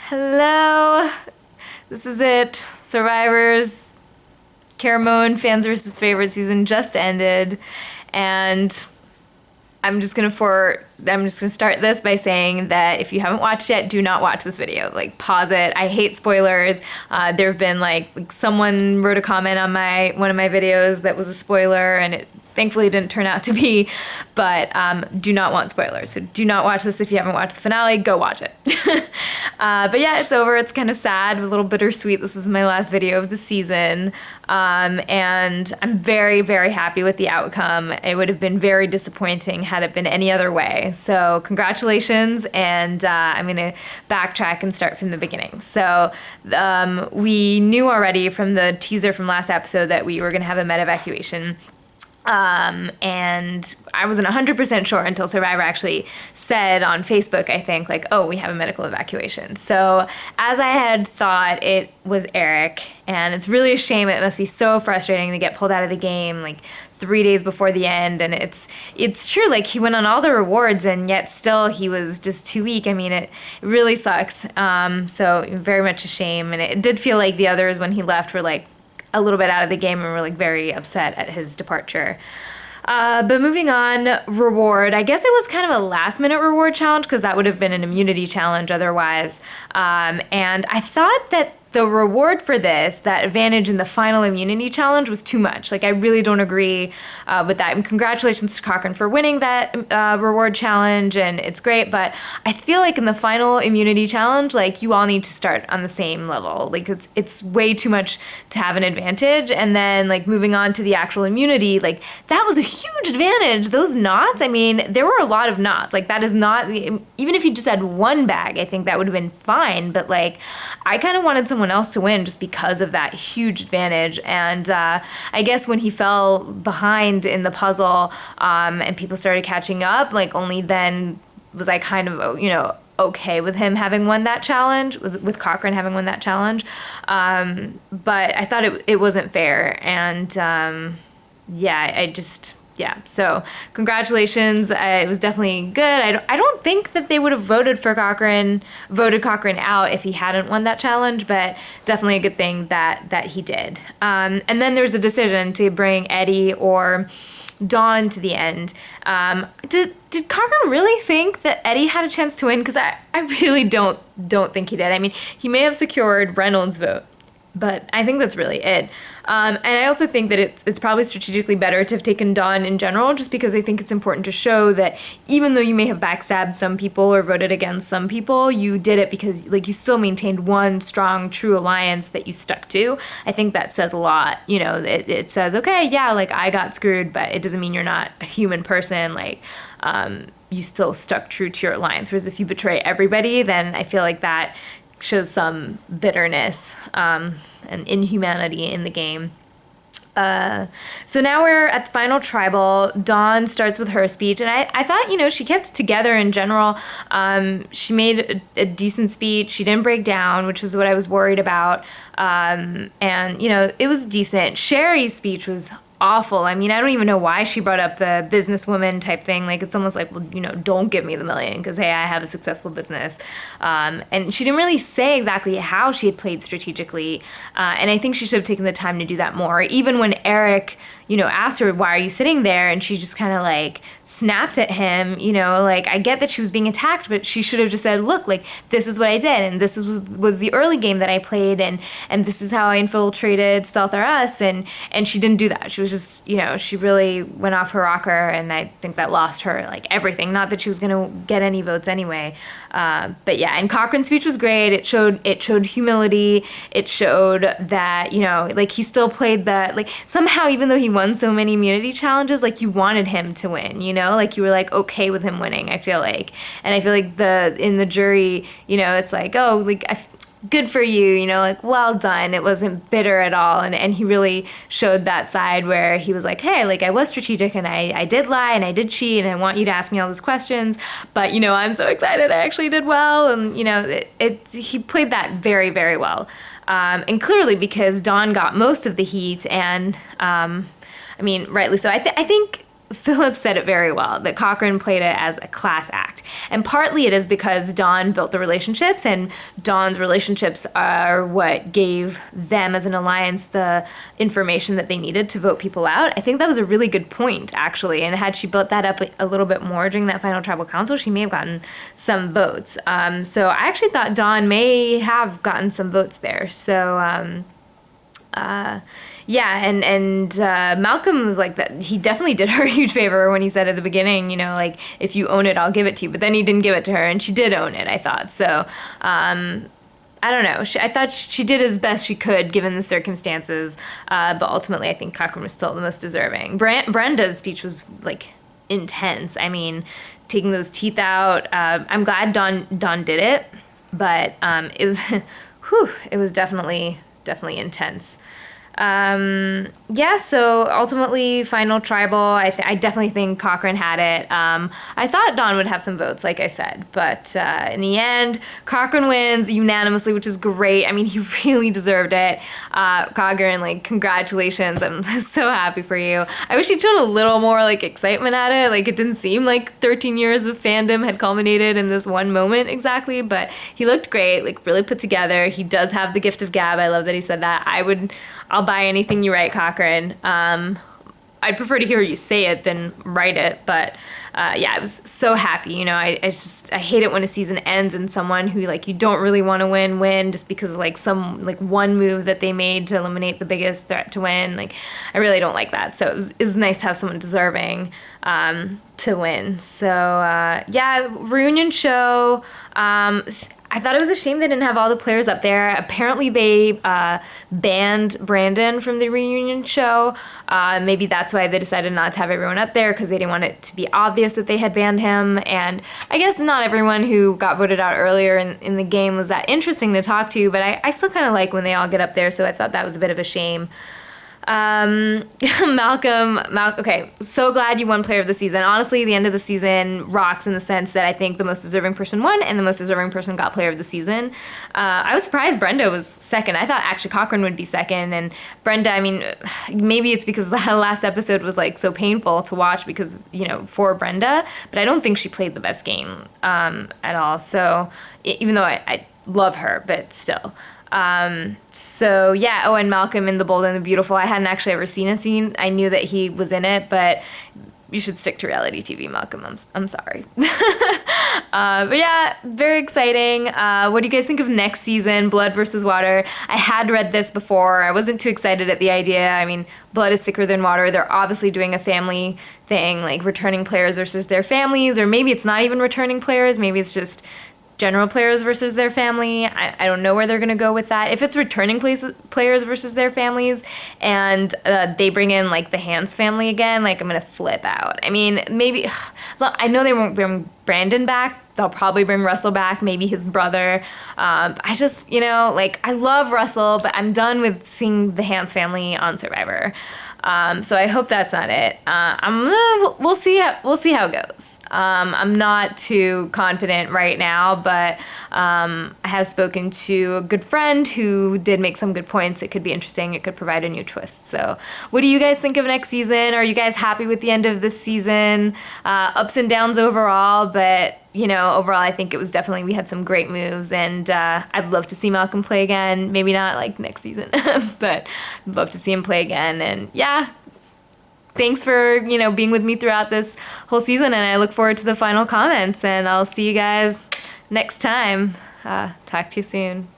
Hello. This is it. Survivors. Caramoan fans versus favorite season just ended, and I'm just gonna start this by saying that if you haven't watched yet, do not watch this video. Like, pause it. I hate spoilers. There have been like someone wrote a comment on one of my videos that was a spoiler, and it thankfully didn't turn out to be, but do not want spoilers. So do not watch this if you haven't watched the finale. Go watch it. But yeah, it's over. It's kind of sad, a little bittersweet. This is my last video of the season, and I'm very, very happy with the outcome. It would have been very disappointing had it been any other way. So congratulations, and I'm going to backtrack and start from the beginning. So we knew already from the teaser from last episode that we were going to have a med evacuation. And I wasn't 100% sure until Survivor actually said on Facebook, I think, like, oh, we have a medical evacuation. So as I had thought, it was Eric, and it's really a shame. It must be so frustrating to get pulled out of the game like 3 days before the end. And it's true, like, he went on all the rewards and yet still he was just too weak. I mean, it really sucks. So very much a shame. And it did feel like the others when he left were like a little bit out of the game and were like very upset at his departure. But moving on, reward. I guess it was kind of a last minute reward challenge because that would have been an immunity challenge otherwise. And I thought that the reward for this, that advantage in the final immunity challenge, was too much. Like, I really don't agree with that. And congratulations to Cochran for winning that reward challenge, and it's great. But I feel like in the final immunity challenge, like, you all need to start on the same level. Like, it's way too much to have an advantage. And then, like, moving on to the actual immunity, like, that was a huge advantage. Those knots, I mean, there were a lot of knots. Like, that is not, even if you just had one bag, I think that would have been fine. But, like, I kind of wanted someone else to win just because of that huge advantage. And I guess when he fell behind in the puzzle and people started catching up, like, only then was I kind of, okay with him having won that challenge, with Cochran having won that challenge. But I thought it wasn't fair. And so congratulations. It was definitely good. I don't think that they would have voted Cochran out if he hadn't won that challenge, but definitely a good thing that he did. And then there's the decision to bring Eddie or Dawn to the end. Did Cochran really think that Eddie had a chance to win? Because I really don't think he did. I mean, he may have secured Reynolds' vote, but I think that's really it. And I also think that it's probably strategically better to have taken Dawn in general, just because I think it's important to show that even though you may have backstabbed some people or voted against some people, you did it because, like, you still maintained one strong, true alliance that you stuck to. I think that says a lot. It says, okay, yeah, like, I got screwed, but it doesn't mean you're not a human person. Like, you still stuck true to your alliance. Whereas if you betray everybody, then I feel like that shows some bitterness and inhumanity in the game. So now we're at the final tribal. Dawn starts with her speech, and I thought, she kept it together in general. She made a decent speech. She didn't break down, which was what I was worried about. And, it was decent. Sherry's speech was awful. I mean, I don't even know why she brought up the businesswoman type thing. Like, it's almost like, well, don't give me the million because, hey, I have a successful business. And she didn't really say exactly how she had played strategically. And I think she should have taken the time to do that more. Even when Eric, asked her, why are you sitting there? And she just kind of like snapped at him, like, I get that she was being attacked, but she should have just said, look, like, this is what I did. And this was the early game that I played. And this is how I infiltrated Stealth R Us. And she didn't do that. She was just, she really went off her rocker. And I think that lost her, like, everything. Not that she was going to get any votes anyway. But yeah, and Cochran's speech was great. It showed humility. It showed that, like, he still played that, like, somehow, even though he won so many immunity challenges, like, you wanted him to win, like, you were like okay with him winning, I feel like. And I feel like in the jury, it's like, oh, like, good for you, like, well done. It wasn't bitter at all. And he really showed that side where he was like, hey, like, I was strategic and I did lie and I did cheat and I want you to ask me all those questions, but, I'm so excited I actually did well. And, he played that very, very well. And clearly because Dawn got most of the heat and, I mean, rightly so. I think Philip said it very well, that Cochran played it as a class act. And partly it is because Dawn built the relationships, and Dawn's relationships are what gave them as an alliance the information that they needed to vote people out. I think that was a really good point, actually. And had she built that up a little bit more during that final tribal council, she may have gotten some votes. So I actually thought Dawn may have gotten some votes there. So, yeah, and Malcolm was like that. He definitely did her a huge favor when he said at the beginning, you know, like, if you own it, I'll give it to you. But then he didn't give it to her, and she did own it, I thought. So, I don't know. I thought she did as best she could given the circumstances. But ultimately, I think Cochran was still the most deserving. Brenda's speech was, like, intense. I mean, taking those teeth out. I'm glad Dawn did it, but it was, it was definitely intense. Yeah, so ultimately, final tribal, I definitely think Cochran had it. I thought Dawn would have some votes, like I said, but in the end, Cochran wins unanimously, which is great. I mean, he really deserved it. Cochran, like, congratulations. I'm so happy for you. I wish he'd shown a little more, like, excitement at it. Like, it didn't seem like 13 years of fandom had culminated in this one moment exactly, but he looked great, like, really put together. He does have the gift of gab. I love that he said that. I'll buy anything you write, Cochran. I'd prefer to hear you say it than write it, but yeah, I was so happy. You know, I hate it when a season ends and someone who, like, you don't really want to win just because of, like, some, like, one move that they made to eliminate the biggest threat to win. Like, I really don't like that. So it was nice to have someone deserving to win. So yeah, reunion show. I thought it was a shame they didn't have all the players up there. Apparently they banned Brandon from the reunion show. Maybe that's why they decided not to have everyone up there, because they didn't want it to be obvious that they had banned him. And I guess not everyone who got voted out earlier in the game was that interesting to talk to, but I still kind of like when they all get up there, so I thought that was a bit of a shame. Malcolm, okay, so glad you won player of the season. Honestly, the end of the season rocks in the sense that I think the most deserving person won and the most deserving person got player of the season. I was surprised Brenda was second. I thought actually Cochran would be second, and Brenda, I mean, maybe it's because the last episode was, like, so painful to watch because, you know, for Brenda, but I don't think she played the best game at all. So even though I love her, but still. So yeah, oh, and Malcolm in The Bold and the Beautiful. I hadn't actually ever seen a scene. I knew that he was in it, but you should stick to reality TV, Malcolm. I'm sorry. But yeah, very exciting. What do you guys think of next season, Blood versus Water? I had read this before. I wasn't too excited at the idea. I mean, blood is thicker than water. They're obviously doing a family thing, like returning players versus their families, or maybe it's not even returning players. Maybe it's just general players versus their family. I don't know where they're going to go with that. If it's returning players versus their families and they bring in, like, the Hans family again, like, I'm going to flip out. I mean, maybe, so I know they won't bring Brandon back. They'll probably bring Russell back, maybe his brother. I just, you know, like, I love Russell, but I'm done with seeing the Hans family on Survivor. So I hope that's not it. We'll see how it goes. I'm not too confident right now, but I have spoken to a good friend who did make some good points. It could be interesting. It could provide a new twist. So what do you guys think of next season? Are you guys happy with the end of this season? Ups and downs overall, but, you know, overall, I think it was definitely, we had some great moves, and I'd love to see Malcolm play again. Maybe not, like, next season, but I'd love to see him play again. And yeah, thanks for, you know, being with me throughout this whole season, and I look forward to the final comments, and I'll see you guys next time. Talk to you soon.